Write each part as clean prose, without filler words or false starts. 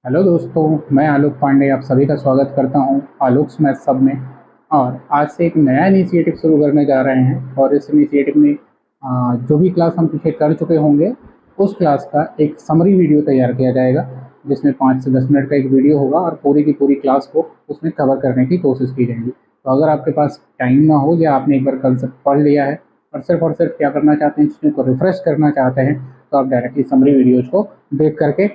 Hello दोस्तों, मैं आलोक पांडे आप सभी का स्वागत करता हूं आलोक्स मैथ सब में। और आज से एक नया इनिशिएटिव शुरू करने जा रहे हैं और इस इनिशिएटिव में जो भी क्लास हम पीछे कर चुके होंगे उस क्लास का एक समरी वीडियो तैयार किया जाएगा, जिसमें 5 से 10 मिनट का एक वीडियो होगा और पूरी की पूरी क्लास को उसमें कवर करने की कोशिश की जाएगी। तो अगर आपके पास टाइम ना हो या आपने एक बार कंसेप्ट पढ़ लिया है और सिर्फ क्या करना चाहते हैं, चीज़ों को रिफ्रेश करना चाहते हैं, तो आप डायरेक्टली समरी वीडियोज़ को देख करके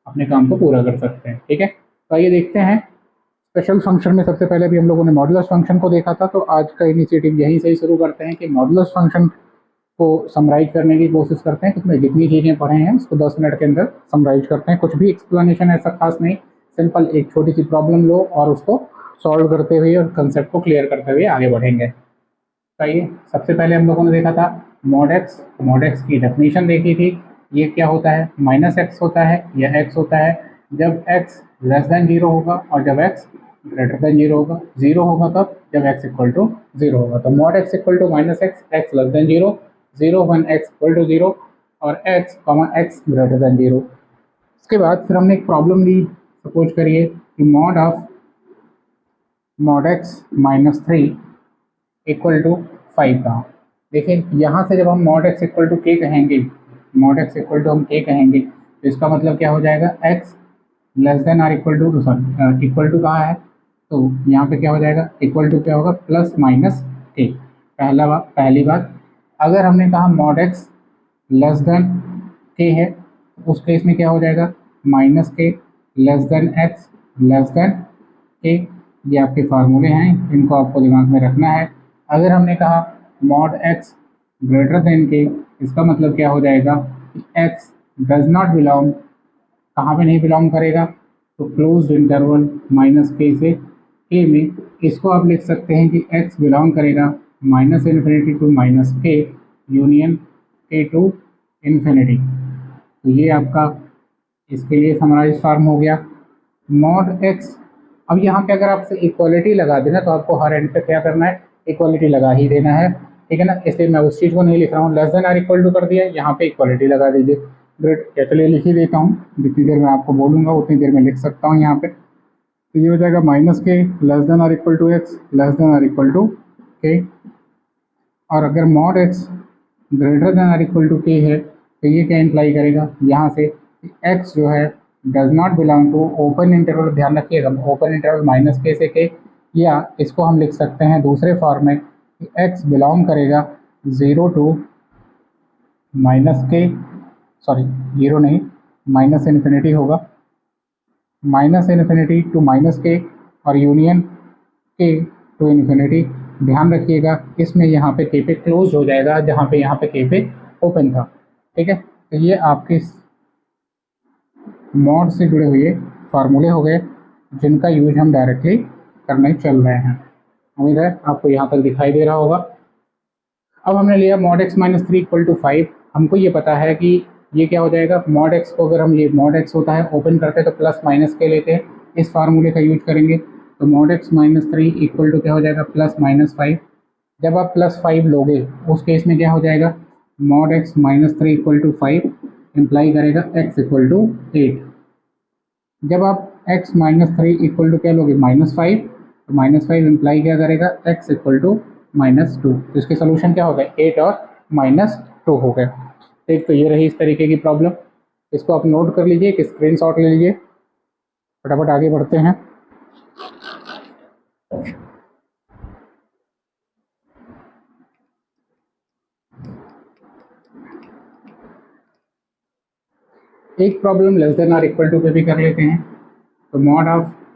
अपने काम को पूरा कर सकते हैं। ठीक है, तो आइए देखते हैं। स्पेशल फंक्शन में सबसे पहले भी हम लोगों ने मॉडुलस फंक्शन को देखा था, तो आज का इनिशिएटिव यहीं से ही शुरू करते हैं कि मॉडुलस फंक्शन को समराइज करने की कोशिश करते हैं। कितने जितनी चीज़ें पढ़े हैं उसको 10 मिनट के अंदर समराइज करते हैं। कुछ भी एक्सप्लेनेशन ऐसा खास नहीं, सिंपल एक छोटी सी प्रॉब्लम लो और उसको सॉल्व करते हुए और कंसेप्ट को क्लियर करते हुए आगे बढ़ेंगे। तो आइए, सबसे पहले हम लोगों ने देखा था मॉड एक्स की डेफिनेशन देखी थी। ये क्या होता है, माइनस एक्स होता है या एक्स होता है जब एक्स लेस देन जीरो होगा और जब एक्स ग्रेटर देन जीरो होगा। जीरो होगा तब जब एक्स इक्वल टू जीरो होगा। तो mod x equal to minus x, x less than zero, zero one x equal to zero और x comma x greater than zero. उसके बाद फिर हमने एक प्रॉब्लम ली। सपोज करिए कि mod x minus three equal to five का। देखिए यहाँ से जब हम मॉड एक्स इक्वल टू के कहेंगे, मॉड एक्स इक्वल टू हम के कहेंगे, तो इसका मतलब क्या हो जाएगा, x less than or equal to, sorry equal to कहाँ है, तो यहाँ पे क्या हो जाएगा, इक्वल टू क्या होगा, प्लस माइनस के। पहली बात, अगर हमने कहा मॉड एक्स लेस देन के है, उस केस में क्या हो जाएगा, minus k less then x less then के। ये आपके फार्मूले हैं, इनको आपको दिमाग में रखना है। अगर हमने कहा मॉड एक्स ग्रेटर देन के, इसका मतलब क्या हो जाएगा कि एक्स डज नॉट बिलोंग, कहाँ पे नहीं बिलोंग करेगा, तो क्लोज्ड इंटरवल माइनस के से के में। इसको आप लिख सकते हैं कि एक्स बिलोंग करेगा माइनस इन्फिनिटी टू माइनस के यूनियन के टू इन्फिनिटी। तो ये आपका इसके लिए समराइज फॉर्म हो गया मॉड एक्स। अब यहाँ पे अगर आपसे इक्वालिटी लगा देना तो आपको हर एंड पे क्या करना है, इक्वालिटी लगा ही देना है। ठीक है ना, इसलिए मैं उस चीज़ को नहीं लिख रहा हूँ। Less than or equal to कर दिया, यहाँ पे इक्वालिटी लगा दीजिए। ग्रेट, क्या, चलिए लिख ही देता हूँ। जितनी देर मैं आपको बोलूँगा उतनी देर में लिख सकता हूँ यहाँ पे। तो ये हो जाएगा minus k less than or equal to x less than or equal to k. और अगर mod x greater than or equal to k है, तो ये क्या इंप्लाई करेगा यहाँ से, एक्स जो है does not belong to open interval. ध्यान रखिएगा, ओपन इंटरवल माइनस के से के, या इसको हम लिख सकते हैं दूसरे फॉर्म में कि एक्स बिलोंग करेगा ज़ीरो टू माइनस के, सॉरी जीरो नहीं, माइनस इन्फिनिटी होगा, माइनस इन्फिनिटी टू माइनस के और यूनियन के टू इन्फिनिटी। ध्यान रखिएगा इसमें यहाँ पे के पे क्लोज हो जाएगा, जहाँ पे यहाँ पे के पे ओपन था। ठीक है, तो ये आपके मॉड से जुड़े हुए फार्मूले हो गए, जिनका यूज हम डायरेक्टली करने चल रहे हैं। उम्मीद है आपको यहाँ तक दिखाई दे रहा होगा। अब हमने लिया mod x minus three equal to five. हमको ये पता है कि ये क्या हो जाएगा, मॉड एक्स को अगर हम, ये मॉड एक्स होता है ओपन करते हैं तो प्लस माइनस के लेते हैं, इस फार्मूले का यूज करेंगे। तो mod x minus three equal to क्या हो जाएगा, प्लस माइनस फाइव। जब आप प्लस फाइव लोगे उस केस में क्या हो जाएगा, mod x minus three equal to five imply करेगा एक्स इक्वल टू एट। जब आप x minus three equal to क्या लोगे, माइनस फाइव, तो माइनस फाइव इम्प्लाई क्या करेगा, x equal to minus two. तो इसके सोल्यूशन क्या हो गए, एट और माइनस टू हो गए। ठीक, तो ये रही इस तरीके की प्रॉब्लम। इसको आप नोट कर लीजिए, एक स्क्रीनशॉट ले लीजिए। फटाफट आगे बढ़ते हैं। एक problem less than or equal to पे भी कर लेते हैं। तो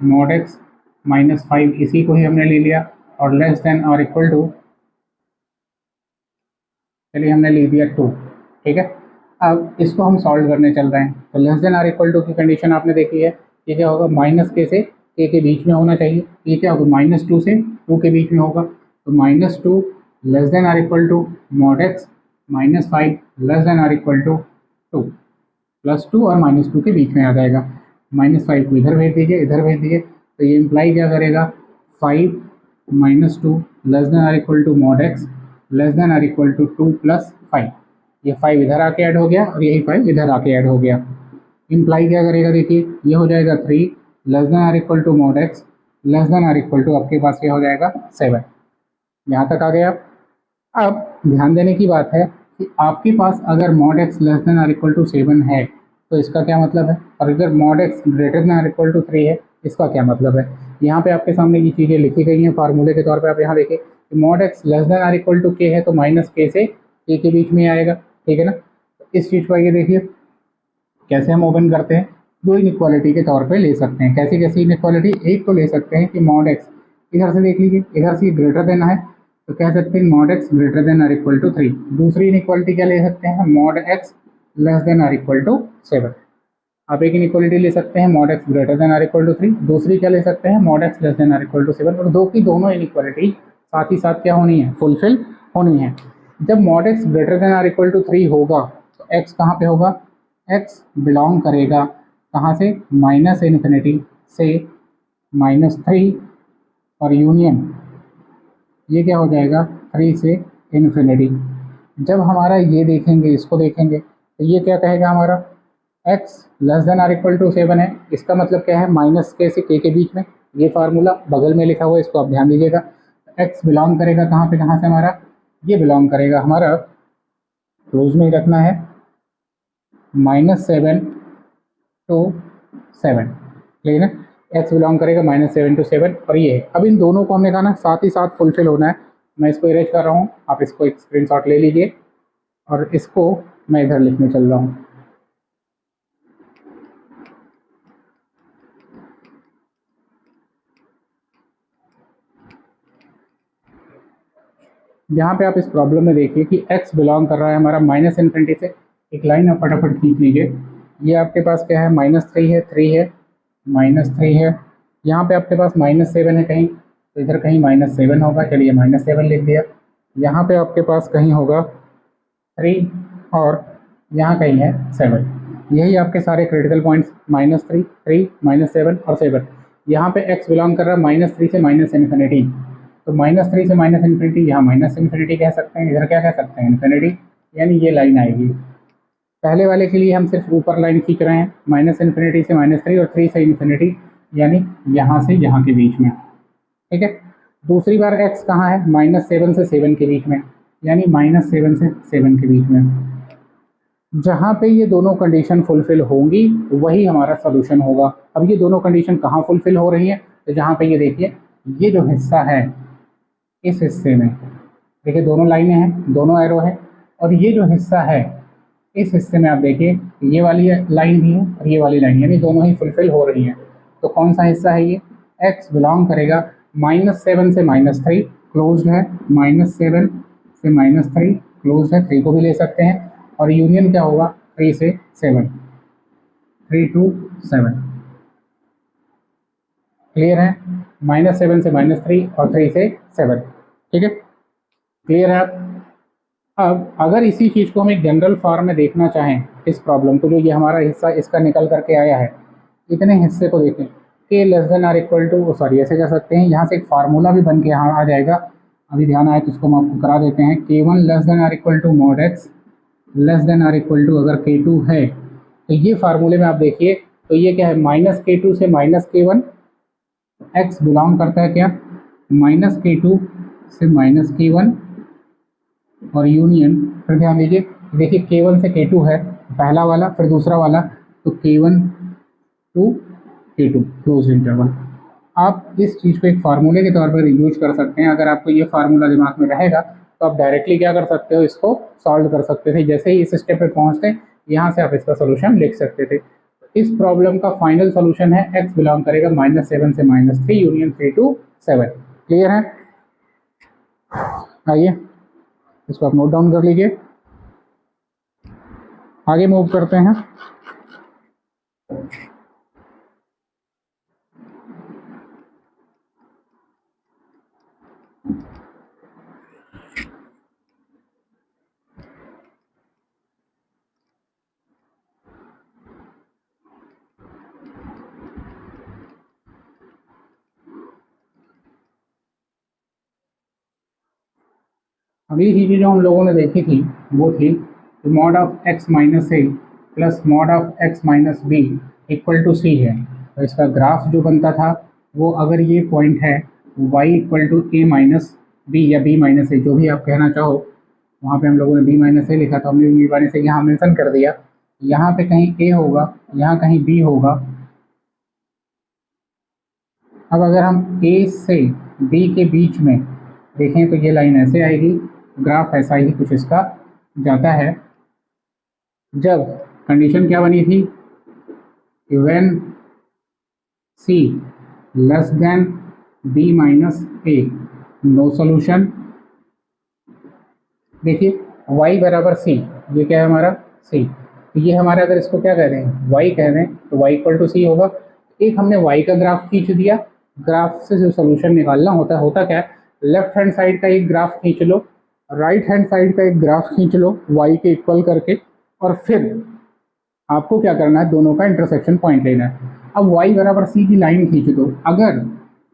मॉड एक्स माइनस फाइव, इसी को ही हमने ले लिया, और less than or equal to, चलिए हमने ले दिया टू। ठीक है, अब इसको हम सॉल्व करने चल रहे हैं। तो less than or equal to की कंडीशन आपने देखी है, ये क्या होगा, माइनस के से के बीच में होना चाहिए। ये क्या होगा, माइनस टू से टू के बीच में होगा। तो minus two less than or equal to mod x minus five less than or equal to two. Plus two और माइनस टू के बीच में आ जाएगा। माइनस फाइव को इधर भेज दीजिए, इधर भेज दीजिए। तो ये इम्प्लाई क्या करेगा, five minus two less than or equal to mod x less than or equal to two plus five. ये फाइव इधर आके ऐड हो गया और यही फाइव इधर आके ऐड हो गया। इम्प्लाई क्या करेगा, देखिए ये हो जाएगा 3 less than or equal to mod x less than or equal to आपके पास क्या हो जाएगा 7। यहाँ तक आ गया। अब ध्यान देने की बात है कि आपके पास अगर mod x less than or equal to 7 है तो इसका क्या मतलब है, और अगर mod x greater than or equal to 3 है इसका क्या मतलब है। यहाँ पे आपके सामने ये चीज़ें लिखी गई हैं फार्मूले के तौर पे। आप यहाँ देखिए कि mod x less than or equal to k है तो माइनस के से के के बीच में आएगा, ठीक है ना। इस चीज़ को ये देखिए कैसे हम ओपन करते हैं, दो इनइक्वालिटी के तौर पे ले सकते हैं। कैसी कैसी इनइक्वालिटी, एक तो ले सकते हैं कि मॉड एक्स, इधर से देख लीजिए इधर से ग्रेटर देन है तो कह सकते हैं mod x greater than or equal to 3। दूसरी इनइक्वालिटी क्या ले सकते हैं, mod x less than or equal to 7। आप एक इनइक्वालिटी ले सकते हैं mod x greater than or equal to 3, दूसरी क्या ले सकते हैं mod x less than or equal to 7। और दो की दोनों इनइक्वालिटी साथ ही साथ क्या होनी है, फुलफिल होनी है। जब mod x greater than or equal to 3 होगा तो एक्स कहाँ पे होगा, एक्स बिलोंग करेगा कहाँ से, माइनस इन्फिनिटी से -3 और यूनियन ये क्या हो जाएगा 3 से इन्फिनिटी। जब हमारा ये देखेंगे इसको देखेंगे तो ये क्या कहेगा हमारा, x less than or equal to 7 है, इसका मतलब क्या है माइनस के से के बीच में। ये फार्मूला बगल में लिखा हुआ है, इसको आप ध्यान दीजिएगा। एक्स बिलोंग करेगा कहाँ से हमारा, ये बिलोंग करेगा हमारा, क्लोज में ही रखना है, -7 टू 7, क्लियर है। एक्स बिलोंग करेगा -7 टू 7 और ये है। अब इन दोनों को हमने कहा ना साथ ही साथ फुलफिल होना है। मैं इसको इरेज कर रहा हूँ, आप इसको एक स्क्रीनशॉट ले लीजिए और इसको मैं इधर लिखने चल रहा हूँ। यहाँ पे आप इस प्रॉब्लम में देखिए कि x बिलोंग कर रहा है हमारा माइनस इन्फिनिटी से। एक लाइन आप फटाफट खींच लीजिए। ये आपके पास क्या है, -3 है, 3 है, -3 है। यहाँ पे आपके पास -7 है कहीं, तो इधर कहीं -7 होगा, चलिए -7 लिख दिया। यहाँ पे आपके पास कहीं होगा 3 और यहाँ कहीं है 7। यही आपके सारे क्रिटिकल पॉइंट्स, -3, 3, -7 और 7। यहाँ पे x बिलोंग कर रहा है -3 से माइनस इन्फिनिटी, तो -3 से माइनस इन्फिनिटी, यहाँ माइनस इन्फिनिटी कह सकते हैं, इधर क्या कह सकते हैं इन्फिनिटी, यानी ये लाइन आएगी। पहले वाले के लिए हम सिर्फ ऊपर लाइन खींच रहे हैं, माइनस इन्फिनिटी से -3 और 3 से इन्फिनिटी, यानी यहाँ से यहाँ के बीच में, ठीक है। दूसरी बार x कहाँ है, -7 से 7 के बीच में, यानी -7 से 7 के बीच में। जहाँ पे ये दोनों कंडीशन फुलफिल होंगी वही हमारा सोल्यूशन होगा। अब ये दोनों कंडीशन कहाँ फुलफिल हो रही है, तो जहाँ पे ये देखिए ये जो हिस्सा है, इस हिस्से में देखिए दोनों लाइनें हैं, दोनों एरो है, और ये जो हिस्सा है इस हिस्से में आप देखिए ये वाली लाइन भी है और ये वाली लाइन, यानी दोनों ही फुलफिल हो रही हैं। तो कौन सा हिस्सा है ये, x बिलोंग करेगा -7 से -3, क्लोज है, -7 से -3 क्लोज है, 3 को भी ले सकते हैं, और यूनियन क्या होगा 3 से 7, 3 टू 7, क्लियर है। -7 से -3 और 3 से 7, ठीक है, क्लियर है आप। अब अगर इसी चीज़ को हम एक जनरल फॉर्म में देखना चाहें, इस प्रॉब्लम को, जो ये हमारा हिस्सा इसका निकल करके आया है, इतने हिस्से को देखें, k less than or equal to, sorry ऐसे कह सकते हैं, यहाँ से एक फार्मूला भी बन के यहाँ आ जाएगा। अभी ध्यान आए तो इसको हम आपको करा देते हैं। K1 less than or equal to mod x less than or equal to, अगर K2 है तो ये फार्मूले में आप देखिए तो ये क्या है, -K2 से -K1, एक्स बिलोंग करता है क्या, -K2 से -K1 और यूनियन, फिर ध्यान दीजिए, देखिए K1 से K2 है पहला वाला, फिर दूसरा वाला, तो K1 to K2 close interval. आप इस चीज़ को एक फार्मूले के तौर पर यूज कर सकते हैं। अगर आपको ये फार्मूला दिमाग में रहेगा तो आप डायरेक्टली क्या कर सकते हो, इसको सॉल्व कर सकते थे। जैसे ही इस स्टेप पे पहुँचते यहाँ से आप इसका सोल्यूशन लिख सकते थे। इस प्रॉब्लम का फाइनल सोल्यूशन है x बिलोंग करेगा -7 से -3 यूनियन 3 टू 7, क्लियर है। आइए इसको आप नोट डाउन कर लीजिए, आगे मूव करते हैं। अगली चीज़ें जो हम लोगों ने देखी थी वो थी mod of x minus a plus mod of x minus b equal to c है। तो इसका ग्राफ जो बनता था वो, अगर ये पॉइंट है y equal to a minus b या बी माइनस ए, जो भी आप कहना चाहो, वहाँ पे हम लोगों ने बी माइनस ए लिखा था, हमने बी माइनस ए यहाँ मेंशन कर दिया। यहाँ पे कहीं ए होगा, यहाँ कहीं बी होगा। अब अगर हम ए से बी के बीच में देखें तो ये लाइन ऐसे आएगी, ग्राफ ऐसा ही कुछ इसका जाता है। जब कंडीशन क्या बनी थी, when c less than b minus a, no solution. देखिए y बराबर सी, ये क्या है हमारा c, तो ये हमारा, अगर इसको क्या कह दें y कह दें तो y इक्वल टू सी होगा। एक हमने y का ग्राफ खींच दिया, ग्राफ से जो सोल्यूशन निकालना होता है, होता क्या है, लेफ्ट हैंड साइड का एक ग्राफ खींच लो, राइट हैंड साइड का एक ग्राफ खींच लो y के इक्वल करके, और फिर आपको क्या करना है, दोनों का इंटरसेक्शन पॉइंट लेना है। अब y बराबर सी की लाइन खींच दो, अगर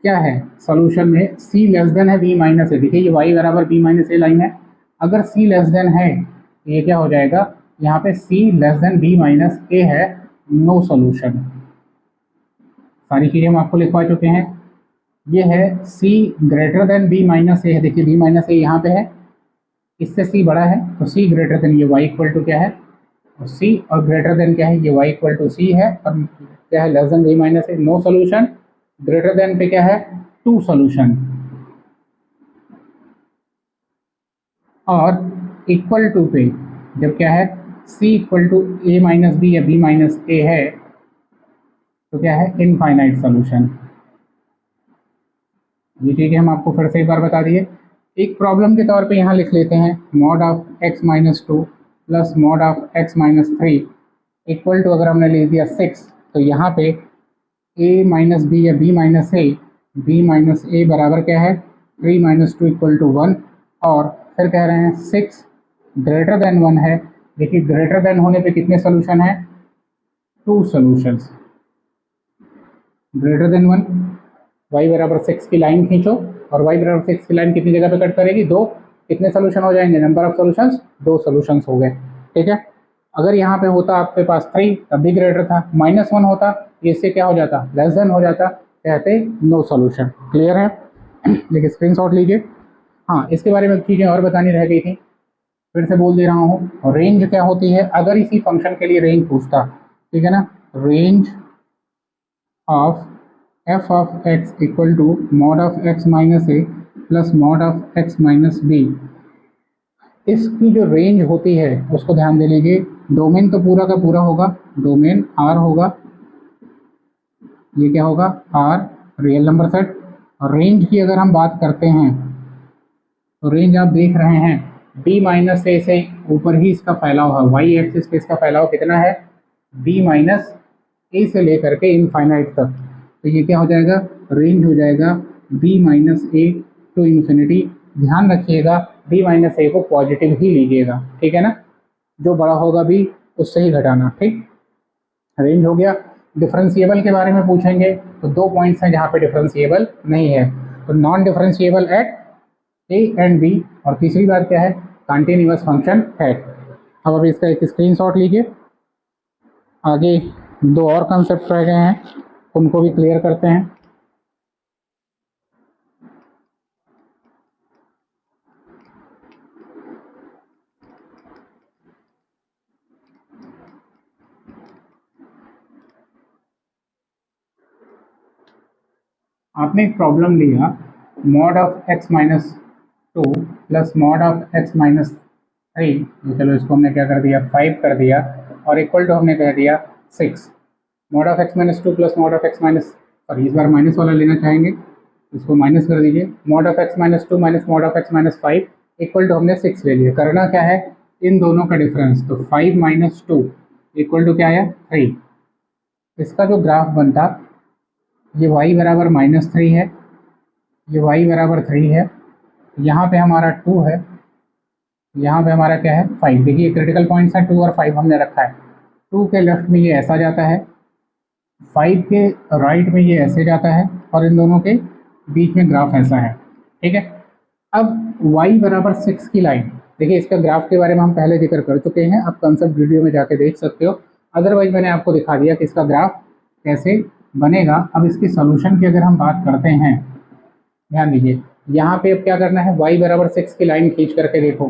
क्या है सोल्यूशन में c लेस देन है b माइनस ए, देखिए ये y बराबर b माइनस ए लाइन है, अगर c लेस देन है तो ये क्या हो जाएगा, यहाँ पे c less than b minus a है, नो सोल्यूशन। सारी चीज़ें हम आपको लिखवा चुके हैं। ये है c greater than b minus a है, देखिए b माइनस ए यहाँ पे है, इससे c बड़ा है तो c ग्रेटर देन, ये y इक्वल टू क्या है, और c, और ग्रेटर देन क्या है, ये y इक्वल टू c है, और क्या है less than b minus a, no solution. Greater than पे क्या है, टू सोल्यूशन। और इक्वल टू पे जब क्या है, c equal to a minus b या b माइनस ए है, तो क्या है, इनफाइनाइट सोल्यूशन। ये चीज़ें हम आपको फिर से एक बार बता दिए। एक प्रॉब्लम के तौर पे यहाँ लिख लेते हैं, mod of x minus two plus mod of x minus three equal to, अगर हमने लिख दिया 6, तो यहाँ पे a माइनस बी या b minus a, b minus a बराबर क्या है, 3 माइनस टू इक्वल टू 1, और फिर कह रहे हैं 6 ग्रेटर देन 1 है। देखिए ग्रेटर देन होने पे कितने सोल्यूशन है, 2 सोल्यूशंस। ग्रेटर देन 1, y बराबर 6 की लाइन खींचो, और y बराबर 6 की लाइन कितनी जगह पे कट करेगी, 2, कितने सोल्यूशन हो जाएंगे, नंबर ऑफ सोल्यूशंस 2 सोल्यूशंस हो गए। ठीक है, अगर यहाँ पे होता आपके पास 3 तब भी ग्रेटर था, -1 होता, इससे क्या हो जाता, लेस देन हो जाता, कहते नो सोल्यूशन। क्लियर है, लेकिन स्क्रीनशॉट लीजिए। हाँ, इसके बारे में चीज़ें और बतानी रह गई थी, फिर से बोल दे रहा हूँ। रेंज क्या होती है, अगर इसी फंक्शन के लिए रेंज पूछता, ठीक है ना, range of f of x equal to mod of x minus a plus mod of x minus b, इसकी जो रेंज होती है उसको ध्यान दे लीजिए। डोमेन तो पूरा का पूरा होगा, डोमेन R होगा, ये क्या होगा, R रियल नंबर सेट। और रेंज की अगर हम बात करते हैं तो रेंज आप देख रहे हैं b माइनस ए से ऊपर ही इसका फैलाव है, y एक्सिस पे इसका फैलाव कितना है, b माइनस ए से लेकर के इनफाइनाइट तक, तो ये क्या हो जाएगा, रेंज हो जाएगा b minus a to infinity. ध्यान रखिएगा b माइनस ए को पॉजिटिव ही लीजिएगा, ठीक है ना, जो बड़ा होगा b उससे ही घटाना। ठीक, रेंज हो गया। डिफरेंशिएबल के बारे में पूछेंगे तो 2 पॉइंट्स हैं जहाँ पे डिफरेंशिएबल नहीं है, तो non differentiable at a and b, और तीसरी बात क्या है, कंटिन्यूअस फंक्शन है। अब इसका एक स्क्रीनशॉट लीजिए। आगे 2 और कंसेप्ट रह गए हैं, उनको भी क्लियर करते हैं। आपने एक प्रॉब्लम लिया, mod of x minus two plus mod of x minus three, चलो इसको हमने क्या कर दिया, 5 कर दिया, और इक्वल टू हमने कह दिया 6। Mod of x minus two plus mod of x minus, sorry इस बार माइनस वाला लेना चाहेंगे, इसको माइनस कर दीजिए, mod of x minus two minus mod of x minus 5 equal to हमने 6 ले लिया। करना क्या है, इन दोनों का डिफरेंस, तो 5 माइनस टू इक्वल टू क्या आया, 3। इसका जो ग्राफ बनता, ये y बराबर -3 है, ये y बराबर 3 है, यहाँ पे हमारा 2 है, यहाँ पे हमारा क्या है, 5। देखिए क्रिटिकल पॉइंट्स हैं 2 और 5 हमने रखा है। 2 के लेफ्ट में ये ऐसा जाता है, 5 के राइट में ये ऐसे जाता है, और इन दोनों के बीच में ग्राफ ऐसा है। ठीक है, अब y बराबर 6 की लाइन, देखिए इसका ग्राफ के बारे में हम पहले जिक्र कर चुके हैं, आप कंसेप्ट वीडियो में जाके देख सकते हो। अदरवाइज मैंने आपको दिखा दिया कि इसका ग्राफ कैसे बनेगा। अब इसके सोल्यूशन की अगर हम बात करते हैं, ध्यान दीजिए यहाँ पे अब क्या करना है, y बराबर 6 की लाइन खींच करके देखो,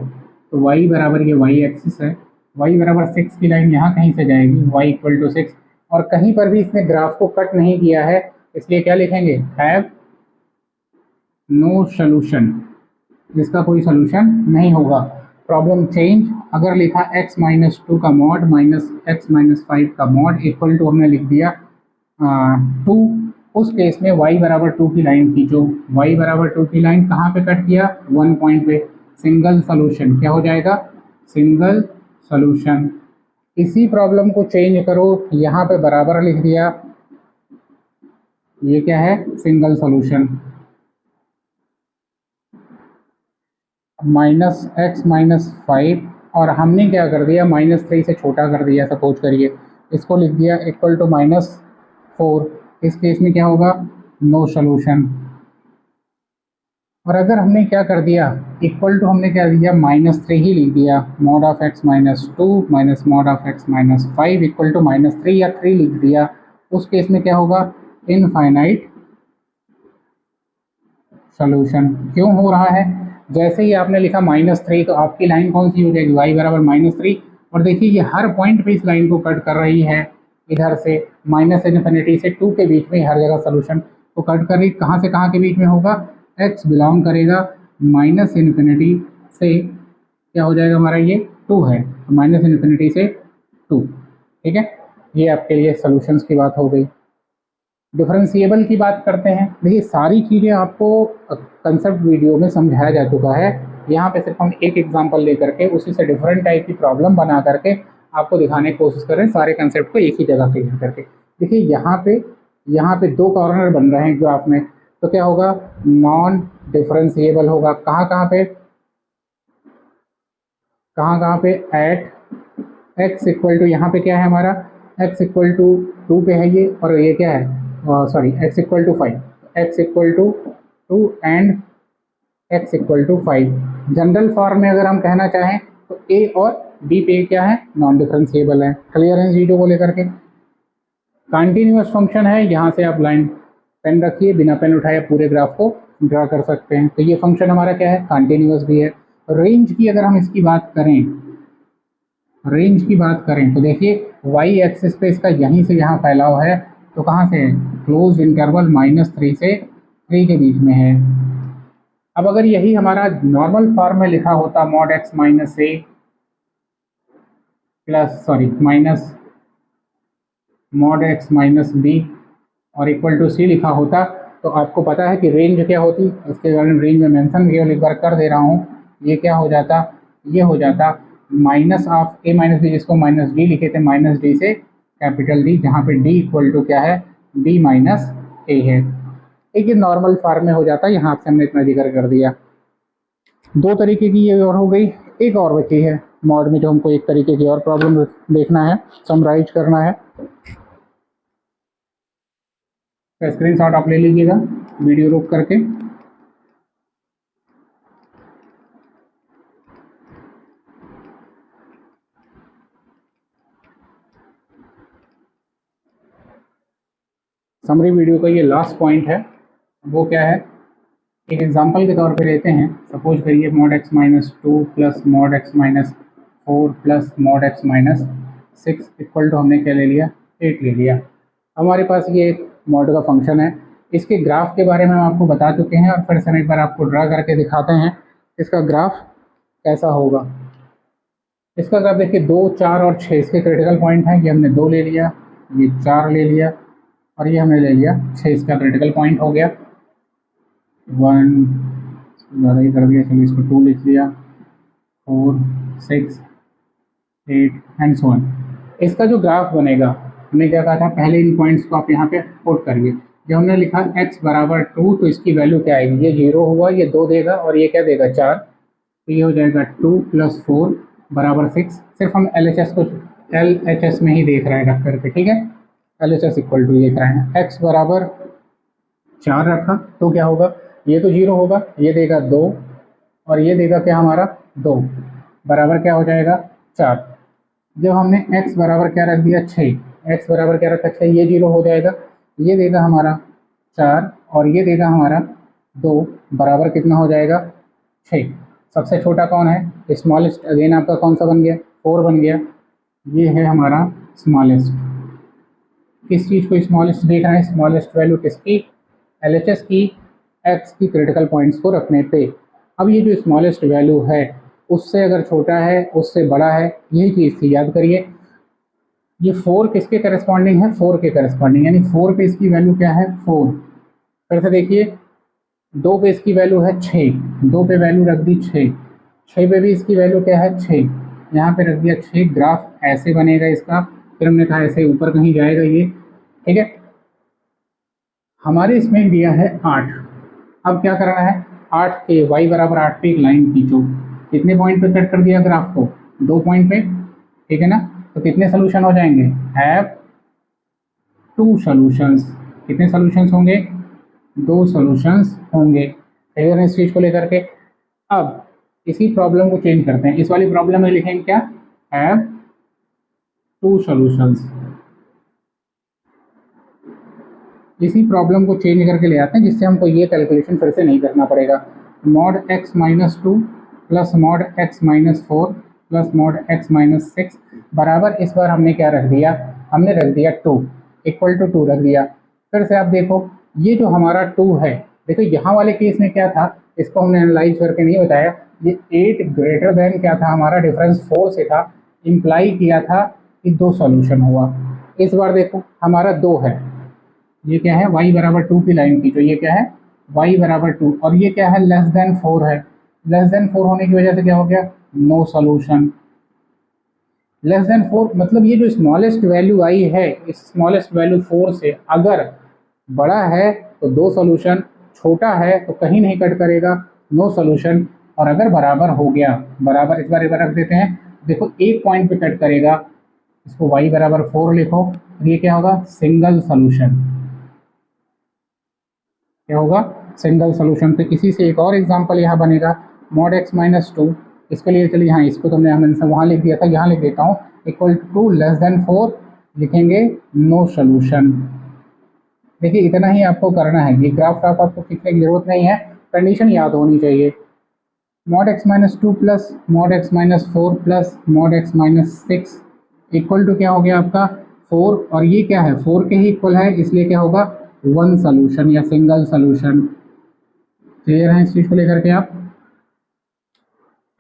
तो y बराबर ये y एक्सिस है, y बराबर 6 की लाइन यहाँ कहीं से जाएगी, y इक्वल टू 6, और कहीं पर भी इसने ग्राफ को कट नहीं किया है, इसलिए क्या लिखेंगे, हैव नो सोल्यूशन, जिसका कोई सोल्यूशन नहीं होगा। प्रॉब्लम चेंज, अगर लिखा x माइनस 2 का मॉड माइनस x माइनस 5 का मॉड इक्वल टू हमने लिख दिया 2, उस केस में y बराबर 2 की लाइन खींचो, y बराबर 2 की लाइन कहाँ पे कट किया, 1 पॉइंट पे, सिंगल सोल्यूशन क्या हो जाएगा, सिंगल सोल्यूशन। इसी प्रॉब्लम को चेंज करो, यहाँ पे बराबर लिख दिया, ये क्या है, single solution. Minus x minus 5 और हमने क्या कर दिया, -3 से छोटा कर दिया, सपोज करिए इसको लिख दिया इक्वल टू -4, इस केस में क्या होगा, नो सोल्यूशन। और अगर हमने क्या कर दिया, इक्वल टू हमने क्या दिया, -3 ही लिख दिया, mod of x minus 2 minus mod of x minus 5 equal to -3 या 3 लिख दिया, उस केस में क्या होगा, इनफाइनाइट सोल्यूशन। क्यों हो रहा है, जैसे ही आपने लिखा -3 तो आपकी लाइन कौन सी हो जाएगी, y बराबर -3, और देखिए ये हर पॉइंट पे इस लाइन को कट कर रही है, इधर से -इन्फिनिटी से 2 के बीच में हर जगह सोल्यूशन को कट कर रही, कहाँ से कहाँ के बीच में होगा, x बिलोंग करेगा -इन्फिनिटी से, क्या हो जाएगा हमारा, ये 2 है, -इन्फिनिटी से 2, ठीक है। ये आपके लिए सॉल्यूशंस की बात हो गई। डिफरेंशिएबल की बात करते हैं, देखिए सारी चीज़ें आपको कंसेप्ट वीडियो में समझाया जा चुका है, यहाँ पे सिर्फ हम एक एग्जांपल लेकर के उसी से डिफरेंट टाइप की प्रॉब्लम बना करके आपको दिखाने की कोशिश कर रहे हैं, सारे कंसेप्ट को एक ही जगह क्लियर करके। देखिए यहाँ पे 2 कॉर्नर बन रहे हैं ग्राफ में, तो क्या होगा, नॉन डिफरेंशिएबल होगा, कहाँ कहाँ पे, एट x इक्वल टू, यहाँ पे क्या है हमारा, x इक्वल टू 2 पे है ये, और ये क्या है, sorry x equal to 5, x equal to 2 and x equal to 5। General form में अगर हम कहना चाहें तो a और b पे क्या है, नॉन डिफरेंशिएबल है। क्लियर है जीरो को लेकर के। कंटिन्यूअस फंक्शन है, यहाँ से आप लाइन पेन रखिए, बिना पेन उठाए पूरे ग्राफ को ड्रा कर सकते हैं, तो ये फंक्शन हमारा क्या है, कंटिन्यूअस भी है। रेंज की अगर हम इसकी बात करें, रेंज की बात करें तो देखिए वाई एक्सिस पे इसका यहीं से यहाँ फैलाव है, तो कहाँ से है, क्लोज इंटरवल -3 से 3 के बीच में है। अब अगर यही हमारा नॉर्मल फॉर्म में लिखा होता, mod x minus a plus sorry minus mod x minus b और इक्वल टू सी लिखा होता, तो आपको पता है कि रेंज क्या होती, इसके बारे में रेंज में मेंशन केवल एक बार कर दे रहा हूँ, ये क्या हो जाता, ये हो जाता minus of a minus b, जिसको माइनस डी लिखे थे, माइनस डी से कैपिटल डी, जहाँ पे डी इक्वल टू क्या है, बी माइनस ए है। एक ये नॉर्मल फॉर्म में हो जाता है, यहाँ से हमने इतना जिक्र कर दिया। 2 तरीके की ये और हो गई, एक और बची है मॉड में, जो हमको एक तरीके की और प्रॉब्लम देखना है, समराइज करना है। स्क्रीनशॉट आप ले लीजिएगा वीडियो रोक करके। समरी वीडियो का ये लास्ट पॉइंट है, वो क्या है, एक एग्जांपल के तौर पे लेते हैं। सपोज करिए mod x minus 2 plus mod x minus 4 plus mod x minus 6 equal to हमने क्या ले लिया, 8 ले लिया। हमारे पास ये एक मॉड का फंक्शन है, इसके ग्राफ के बारे में हम आपको बता चुके हैं, और फिर से एक बार आपको ड्रा करके दिखाते हैं इसका ग्राफ कैसा होगा। इसका ग्राफ देखिए 2, 4 और 6 इसके क्रिटिकल पॉइंट हैं, ये हमने 2 ले लिया, ये 4 ले लिया, और ये हमने ले लिया 6, इसका क्रिटिकल पॉइंट हो गया। 1 ज़्यादा ही कर दिया, चलिए इसको 2 लिख लिया, 4, 6, 8 एंड सो ऑन। इसका जो ग्राफ बनेगा, हमने क्या कहा था, पहले इन पॉइंट्स को आप यहाँ पे पुट करिए। जब हमने लिखा x बराबर 2, तो इसकी वैल्यू क्या आएगी, ये 0 हुआ, ये 2 देगा, और ये क्या देगा, 4, तो ये हो जाएगा 2 + 4 बराबर 6। सिर्फ हम LHS में ही देख रहे हैं रख करके, ठीक है, LHS इक्वल टू देख रहे हैं, x बराबर 4 रखा तो क्या होगा, ये तो 0 होगा, ये देगा 2, और ये देगा क्या हमारा 2, बराबर क्या हो जाएगा 4। जब हमने x बराबर क्या रख दिया 6, x बराबर क्या रखा 6, ये 0 हो जाएगा, ये देगा हमारा 4 और ये देगा हमारा 2, बराबर कितना हो जाएगा 6। सबसे छोटा कौन है, स्मॉलेस्ट, अगेन आपका कौन सा बन गया 4 बन गया, ये है हमारा स्मॉलेस्ट। किस चीज़ को स्मॉलेस्ट देख रहे हैं, स्मॉलेस्ट वैल्यू किसकी, LHS की, x की क्रिटिकल पॉइंट्स को रखने पे। अब ये जो स्मॉलेस्ट वैल्यू है उससे अगर छोटा है उससे बड़ा है, यही चीज़ थी, याद करिए। ये 4 किसके करस्पॉन्डिंग है, 4 के करस्पॉन्डिंग, यानी 4 पे इसकी वैल्यू क्या है 4। फिर से देखिए 2 पे इसकी वैल्यू है 6, 2 पे वैल्यू रख दी 6, 6 पे भी इसकी वैल्यू क्या है 6, यहाँ पे रख दिया 6। ग्राफ ऐसे बनेगा इसका, फिर हमने कहा ऐसे ऊपर कहीं जाएगा ये, ठीक है। हमारे इसमें दिया है 8, अब क्या करना है, 8 के y बराबर 8 पे एक लाइन खींचो। कितने पॉइंट पे कट कर दिया ग्राफ को, 2 पॉइंट पे, ठीक है ना। तो कितने सोल्यूशन हो जाएंगे, हैव 2 सॉल्यूशंस। कितने सॉल्यूशंस होंगे, 2 सॉल्यूशंस होंगे। क्लियर है इस चीज को लेकर के। अब इसी प्रॉब्लम को चेंज करते हैं, इस वाली प्रॉब्लम में लिखेंगे क्या, हैव 2 सॉल्यूशंस। इसी प्रॉब्लम को चेंज करके ले आते हैं जिससे हमको ये कैलकुलेशन फिर से नहीं करना पड़ेगा। Mod x minus 2 plus mod x minus 4 plus mod x minus 6 बराबर, इस बार हमने क्या रख दिया, हमने रख दिया 2, इक्वल टू 2 रख दिया। फिर से आप देखो ये जो हमारा 2 है, देखो यहाँ वाले केस में क्या था, इसको हमने एनालाइज करके नहीं बताया। ये 8 ग्रेटर देन क्या था हमारा, डिफरेंस 4 से था, इम्प्लाई किया था कि 2 सॉल्यूशन हुआ। इस बार देखो हमारा 2 है, ये क्या है y बराबर 2 की लाइन खींचो, ये क्या है y बराबर 2, और ये क्या है लेस देन 4 है। लेस देन 4 होने की वजह से क्या हो गया, नो सॉल्यूशन। लेस देन 4 मतलब ये जो स्मॉलेस्ट वैल्यू आई है, इस स्मॉलेस्ट वैल्यू 4 से अगर बड़ा है तो 2 सॉल्यूशन, छोटा है तो कहीं नहीं कट करेगा, नो सॉल्यूशन। और अगर बराबर हो गया, बराबर इस बार रख देते हैं, देखो एक पॉइंट पे कट करेगा, इसको y बराबर 4 लिखो, ये क्या होगा सिंगल सॉल्यूशन, क्या होगा सिंगल सॉल्यूशन। तो इसी से एक और एग्जांपल यहाँ बनेगा, मॉड x माइनस 2, इसके लिए चलिए हाँ इसको तो हमने वहाँ लिख दिया था, यहाँ लिख देता हूँ, इक्वल टू लेस देन 4 लिखेंगे, नो सॉल्यूशन। देखिए इतना ही आपको करना है, ये ग्राफ आपको खींचने की जरूरत नहीं है, कंडीशन याद होनी चाहिए। Mod x minus 2 plus mod x minus 4 plus mod x minus 6 equal to क्या हो गया आपका 4, और ये क्या है 4 के ही इक्वल है, इसलिए क्या होगा 1 सॉल्यूशन या सिंगल सॉल्यूशन। क्लियर है इस चीज को लेकर के आप,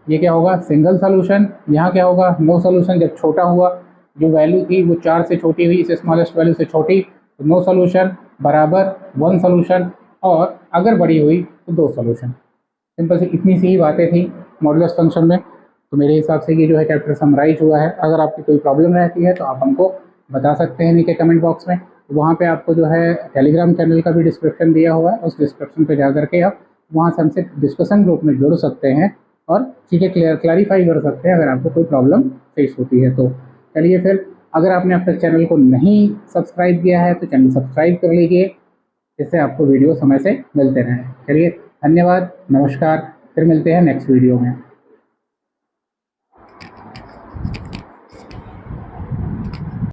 ये क्या होगा सिंगल सॉल्यूशन, यहाँ क्या होगा नो सॉल्यूशन। जब छोटा हुआ, जो वैल्यू थी वो 4 से छोटी हुई, इस स्मॉलेस्ट वैल्यू से छोटी, तो नो सॉल्यूशन बराबर 1 सॉल्यूशन, और अगर बड़ी हुई तो 2 सॉल्यूशन। सिंपल सी इतनी सी ही बातें थी मॉडुलस फंक्शन में। तो मेरे हिसाब से ये जो है चैप्टर समराइज हुआ है। अगर आपकी कोई प्रॉब्लम रहती है तो आप हमको बता सकते हैं नीचे कमेंट बॉक्स में। वहाँ पे आपको जो है टेलीग्राम चैनल का भी डिस्क्रिप्शन दिया हुआ है, उस डिस्क्रिप्शन पे जा करके आप वहाँ से हमसे डिस्कशन ग्रुप में जुड़ सकते हैं और चीज़ें क्लैरिफाई कर सकते हैं अगर आपको कोई प्रॉब्लम फेस होती है तो। चलिए फिर, अगर आपने अब तक चैनल को नहीं सब्सक्राइब किया है तो चैनल सब्सक्राइब कर लीजिए, जिससे आपको वीडियो समय से मिलते रहें। चलिए धन्यवाद, नमस्कार, फिर मिलते हैं नेक्स्ट वीडियो में।